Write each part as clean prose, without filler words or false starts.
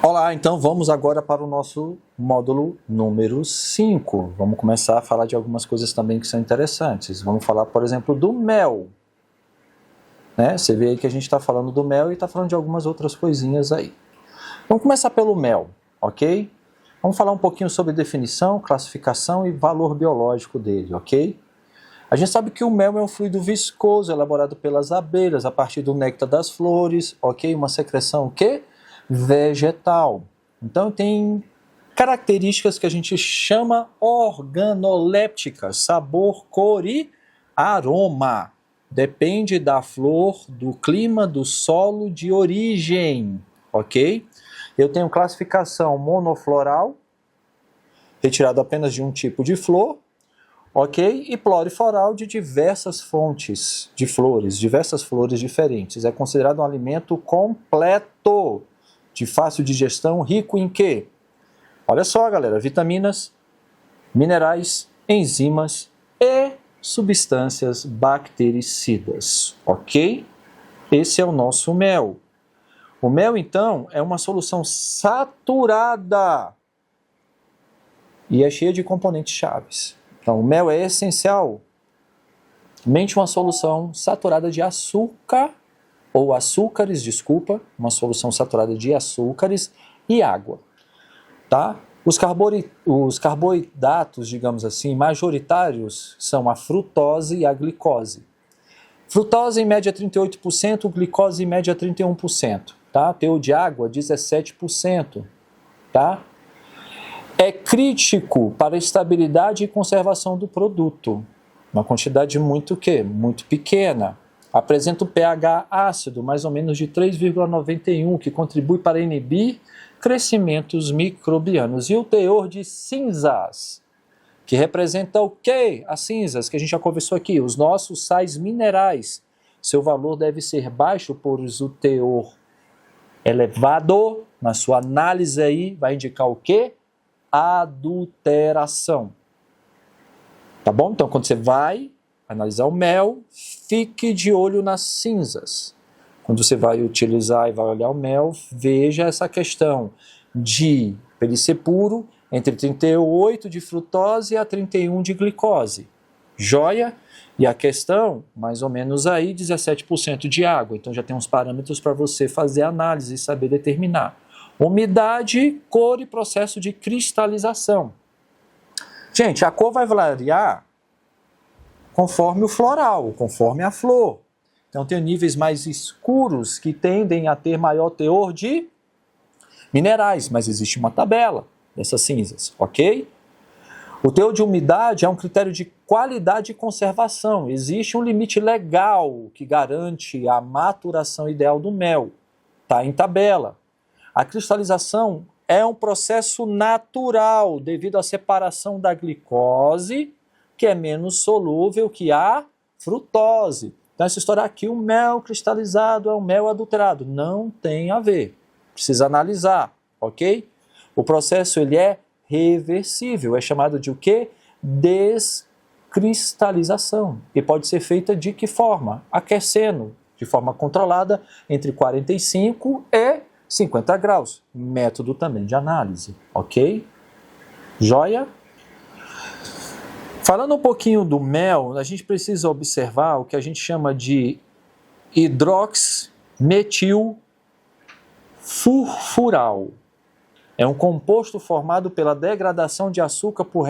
Olá, então vamos agora para o nosso módulo número 5. Vamos começar a falar de algumas coisas também que são interessantes. Vamos falar, por exemplo, do mel. Você vê aí que a gente está falando do mel e está falando de algumas outras coisinhas aí. Vamos começar pelo mel, ok? Vamos falar um pouquinho sobre definição, classificação e valor biológico dele, ok? A gente sabe que o mel é um fluido viscoso elaborado pelas abelhas a partir do néctar das flores, ok? Uma secreção o quê? Vegetal. Então tem características que a gente chama organolépticas, sabor, cor e aroma. Depende da flor, do clima, do solo de origem, ok? Eu tenho classificação monofloral, retirado apenas de um tipo de flor, ok? E pluriforal de diversas fontes de flores, diversas flores diferentes. É considerado um alimento completo, de fácil digestão, rico em quê? Olha só, galera, vitaminas, minerais, enzimas e substâncias bactericidas, ok? Esse é o nosso mel. O mel, então, é uma solução saturada e é cheia de componentes chaves. Então, o mel é essencialmente uma solução saturada de açúcar, ou açúcares, desculpa, uma solução saturada de açúcares e água, tá? Os carboidratos, digamos assim, majoritários são a frutose e a glicose. Frutose em média 38%, glicose em média 31%, tá? Teor de água 17%, tá? É crítico para a estabilidade e conservação do produto. Uma quantidade muito pequena. Apresenta um pH ácido, mais ou menos de 3,91, que contribui para inibir crescimentos microbianos. E o teor de cinzas, que representa o quê? As cinzas, que a gente já conversou aqui, os nossos sais minerais. Seu valor deve ser baixo, pois o teor elevado, na sua análise aí, vai indicar o quê? Adulteração. Tá bom? Então, quando você vai analisar o mel, fique de olho nas cinzas. Quando você vai utilizar e vai olhar o mel, veja essa questão de, para ele ser puro, entre 38 de frutose a 31 de glicose. Joia? E a questão, mais ou menos aí, 17% de água. Então já tem uns parâmetros para você fazer análise e saber determinar. Umidade, cor e processo de cristalização. Gente, a cor vai variar conforme o floral, conforme a flor. Então tem níveis mais escuros que tendem a ter maior teor de minerais, mas existe uma tabela dessas cinzas, ok? O teor de umidade é um critério de qualidade e conservação. Existe um limite legal que garante a maturação ideal do mel. Está em tabela. A cristalização é um processo natural devido à separação da glicose, que é menos solúvel que a frutose. Então essa história aqui, o mel cristalizado é um mel adulterado. Não tem a ver. Precisa analisar, ok? O processo ele é reversível, é chamado de o quê? Descristalização. E pode ser feita de que forma? Aquecendo, de forma controlada, entre 45 e 50 graus. Método também de análise, ok? Joia? Falando um pouquinho do mel, a gente precisa observar o que a gente chama de hidroximetilfurfural. É um composto formado pela degradação de açúcar por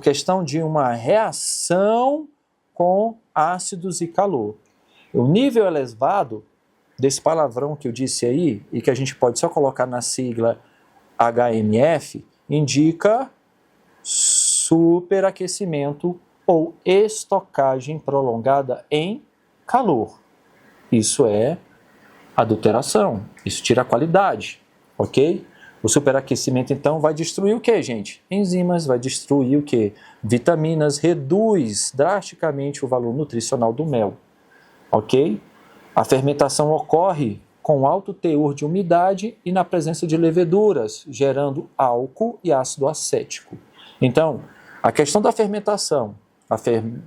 questão de uma reação com ácidos e calor. O nível elevado desse palavrão que eu disse aí, e que a gente pode só colocar na sigla HMF, indica superaquecimento ou estocagem prolongada em calor. Isso é adulteração, isso tira a qualidade, ok? O superaquecimento, então, vai destruir o que, gente? Enzimas, vai destruir o que? Vitaminas, reduz drasticamente o valor nutricional do mel, ok? A fermentação ocorre com alto teor de umidade e na presença de leveduras, gerando álcool e ácido acético. Então, a questão da fermentação,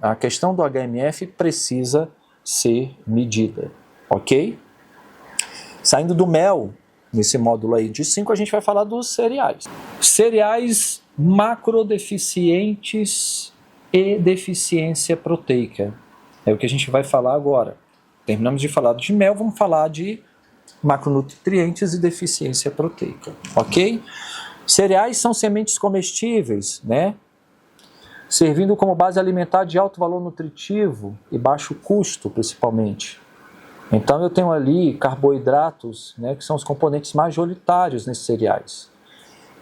a questão do HMF precisa ser medida, ok? Saindo do mel, nesse módulo aí de 5, a gente vai falar dos cereais. Cereais macrodeficientes e deficiência proteica. É o que a gente vai falar agora. Terminamos de falar de mel, vamos falar de macronutrientes e deficiência proteica, ok? Cereais são sementes comestíveis, né? Servindo como base alimentar de alto valor nutritivo e baixo custo, principalmente. Então eu tenho ali carboidratos, né, que são os componentes majoritários nesses cereais.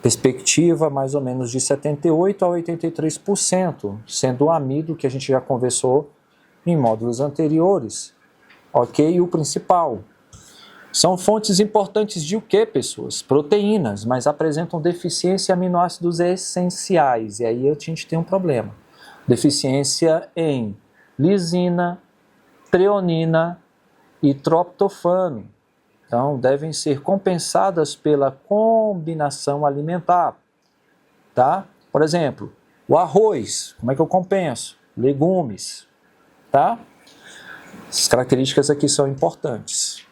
Perspectiva mais ou menos de 78% a 83%, sendo o amido, que a gente já conversou em módulos anteriores, ok? O principal. São fontes importantes de o quê, pessoas? Proteínas, mas apresentam deficiência em aminoácidos essenciais, e aí a gente tem um problema. Deficiência em lisina, treonina e troptofano. Então, devem ser compensadas pela combinação alimentar. Tá? Por exemplo, o arroz, como é que eu compenso? Legumes. Tá? Essas características aqui são importantes.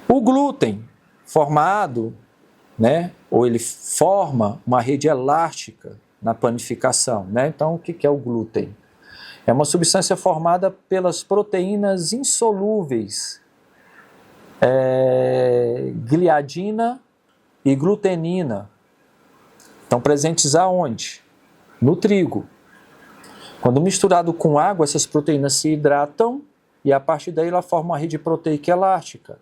O glúten, formado, né, ou ele forma uma rede elástica na planificação. Né? Então, o que é o glúten? É uma substância formada pelas proteínas insolúveis, gliadina e glutenina. Estão presentes aonde? No trigo. Quando misturado com água, essas proteínas se hidratam e a partir daí ela forma uma rede proteica elástica.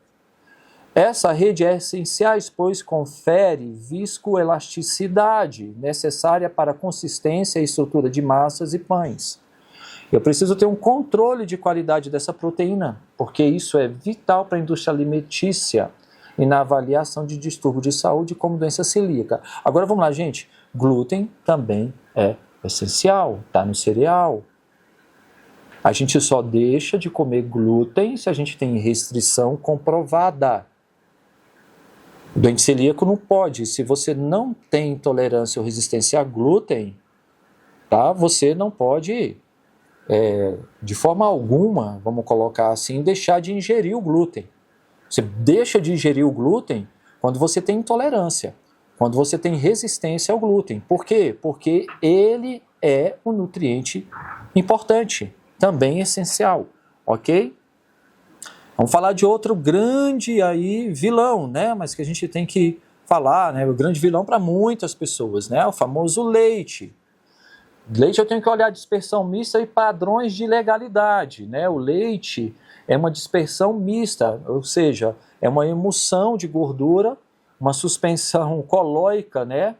Essa rede é essencial, pois confere viscoelasticidade necessária para a consistência e estrutura de massas e pães. Eu preciso ter um controle de qualidade dessa proteína, porque isso é vital para a indústria alimentícia e na avaliação de distúrbio de saúde como doença celíaca. Agora vamos lá, gente. Glúten também é essencial, está no cereal. A gente só deixa de comer glúten se a gente tem restrição comprovada. O doente celíaco não pode. Se você não tem intolerância ou resistência a glúten, tá? Você não pode... de forma alguma, vamos colocar assim, deixar de ingerir o glúten. Você deixa de ingerir o glúten quando você tem intolerância, quando você tem resistência ao glúten. Por quê? Porque ele é um nutriente importante, também essencial, ok? Vamos falar de outro grande aí vilão, né? Mas que a gente tem que falar, né? O grande vilão para muitas pessoas, né? O famoso leite. Leite eu tenho que olhar dispersão mista e padrões de legalidade, né? O leite é uma dispersão mista, ou seja, é uma emulsão de gordura, uma suspensão colóica, né?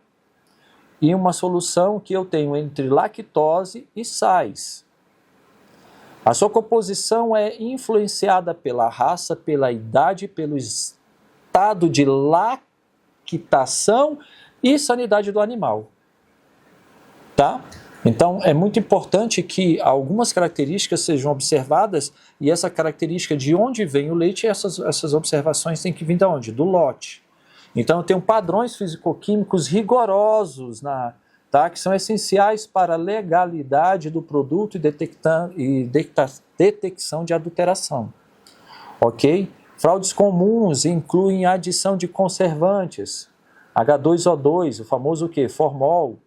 E uma solução que eu tenho entre lactose e sais. A sua composição é influenciada pela raça, pela idade, pelo estado de lactação e sanidade do animal. Tá? Então, é muito importante que algumas características sejam observadas e essa característica de onde vem o leite, essas observações têm que vir de onde? Do lote. Então, eu tenho padrões fisicoquímicos rigorosos, tá? Que são essenciais para a legalidade do produto e detecção de adulteração. Ok? Fraudes comuns incluem a adição de conservantes, H2O2, o famoso o quê? Formol,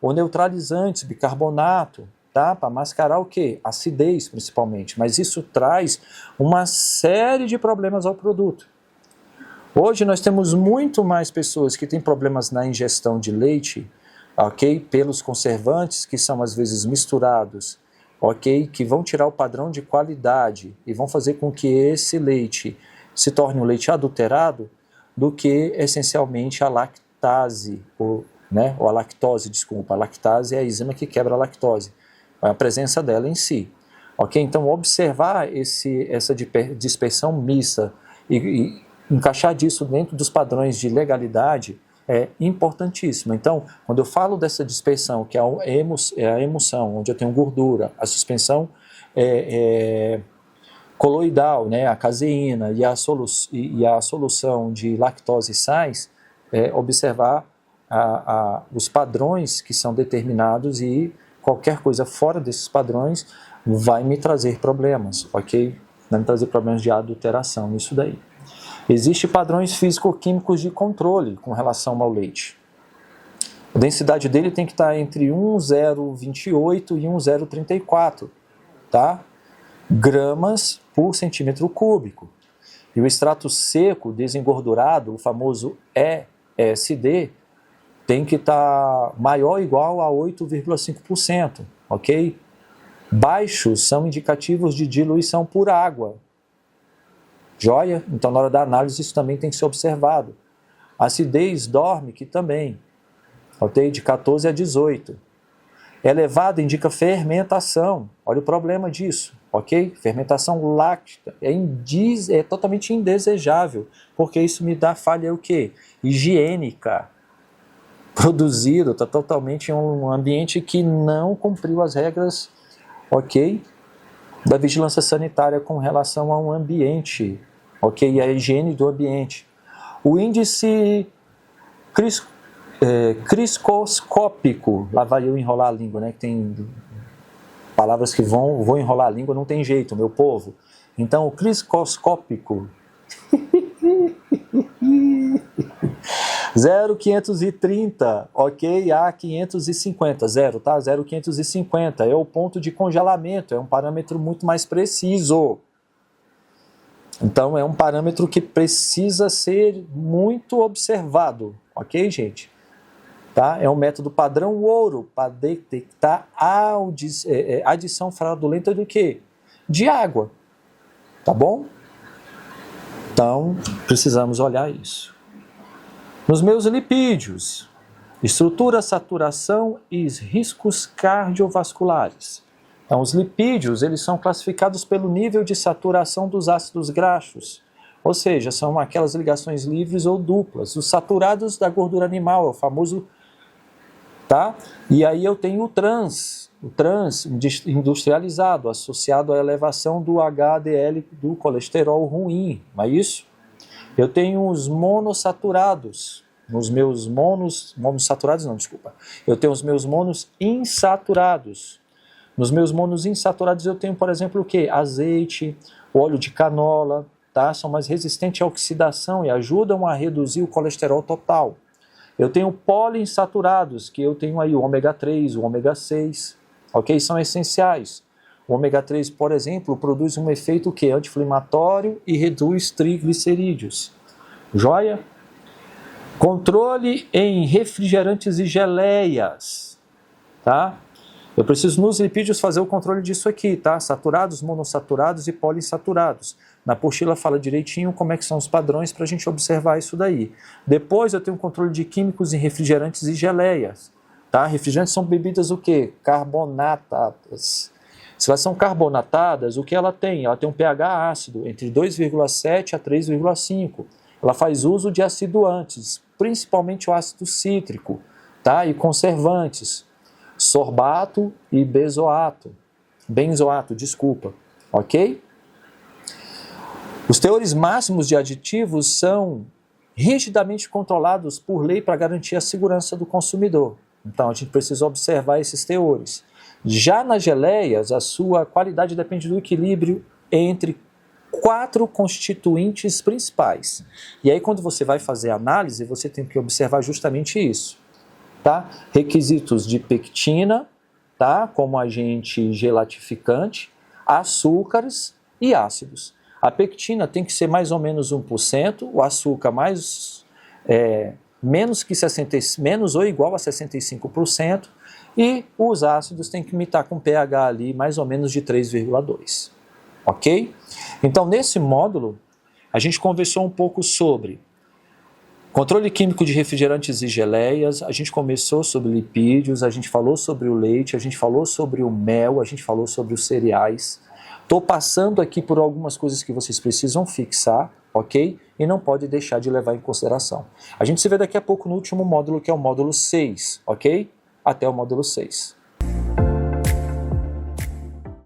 ou neutralizantes, bicarbonato, tá? Para mascarar o quê? Acidez, principalmente. Mas isso traz uma série de problemas ao produto. Hoje nós temos muito mais pessoas que têm problemas na ingestão de leite, ok? Pelos conservantes que são às vezes misturados, ok? Que vão tirar o padrão de qualidade e vão fazer com que esse leite se torne um leite adulterado, do que essencialmente a lactase, ou a lactose, desculpa. A lactase é a enzima que quebra a lactose, a presença dela em si. Ok? Então, observar essa dispersão mista e encaixar disso dentro dos padrões de legalidade é importantíssimo. Então, quando eu falo dessa dispersão, que é a emulsão, onde eu tenho gordura, a suspensão coloidal, né, a caseína e a solução de lactose e sais, observar os padrões que são determinados e qualquer coisa fora desses padrões vai me trazer problemas, ok? Vai me trazer problemas de adulteração, isso daí. Existem padrões físico-químicos de controle com relação ao leite. A densidade dele tem que estar entre 1,028 e 1,034, tá? Gramas por centímetro cúbico. E o extrato seco, desengordurado, o famoso ESD, tem que estar maior ou igual a 8,5%, ok? Baixos são indicativos de diluição por água. Joia? Então, na hora da análise, isso também tem que ser observado. Acidez dórmica também, ok? De 14 a 18. Elevado indica fermentação. Olha o problema disso, ok? Fermentação láctea é totalmente indesejável, porque isso me dá falha o quê? Higiênica. Produzido, está totalmente em um ambiente que não cumpriu as regras, ok? Da vigilância sanitária com relação ao ambiente, ok? A higiene do ambiente. O índice criscoscópico, lá vai eu enrolar a língua, né? Que tem palavras que vão enrolar a língua, não tem jeito, meu povo. Então, o criscoscópico 0,530, ok? A 550, zero, tá? 0,550 é o ponto de congelamento, é um parâmetro muito mais preciso. Então, é um parâmetro que precisa ser muito observado, ok, gente? Tá? É um método padrão ouro para detectar a adição fraudulenta do quê? De água, tá bom? Então, precisamos olhar isso. Nos meus lipídios, estrutura, saturação e riscos cardiovasculares. Então, os lipídios, eles são classificados pelo nível de saturação dos ácidos graxos, ou seja, são aquelas ligações livres ou duplas. Os saturados da gordura animal, é o famoso, tá? E aí eu tenho o trans industrializado, associado à elevação do HDL, do colesterol ruim, não é isso? Eu tenho os monossaturados, nos meus monossaturados não, desculpa. Eu tenho os meus monos insaturados. Nos meus monos insaturados eu tenho, por exemplo, o quê? Azeite, óleo de canola, tá? São mais resistentes à oxidação e ajudam a reduzir o colesterol total. Eu tenho poliinsaturados, que eu tenho aí o ômega 3, o ômega 6, ok? São essenciais. O ômega 3, por exemplo, produz um efeito que é anti-inflamatório e reduz triglicerídeos. Joia? Controle em refrigerantes e geleias, tá? Eu preciso nos lipídios fazer o controle disso aqui, tá? Saturados, monossaturados e poliinsaturados. Na apostila fala direitinho como é que são os padrões para a gente observar isso daí. Depois eu tenho o controle de químicos em refrigerantes e geleias, tá? Refrigerantes são bebidas o quê? Carbonatadas. Se elas são carbonatadas, o que ela tem? Ela tem um pH ácido, entre 2,7 a 3,5. Ela faz uso de aciduantes, principalmente o ácido cítrico, tá? E conservantes, sorbato e benzoato, ok? Os teores máximos de aditivos são rigidamente controlados por lei para garantir a segurança do consumidor. Então a gente precisa observar esses teores. Já nas geleias, a sua qualidade depende do equilíbrio entre 4 constituintes principais. E aí quando você vai fazer a análise, você tem que observar justamente isso. Tá? Requisitos de pectina, tá? Como agente gelatificante, açúcares e ácidos. A pectina tem que ser mais ou menos 1%, o açúcar menos ou igual a 65%, e os ácidos têm que imitar com pH ali mais ou menos de 3,2. Ok? Então, nesse módulo, a gente conversou um pouco sobre controle químico de refrigerantes e geleias, a gente começou sobre lipídios, a gente falou sobre o leite, a gente falou sobre o mel, a gente falou sobre os cereais. Estou passando aqui por algumas coisas que vocês precisam fixar, ok? E não pode deixar de levar em consideração. A gente se vê daqui a pouco no último módulo, que é o módulo 6, ok? Até o módulo 6.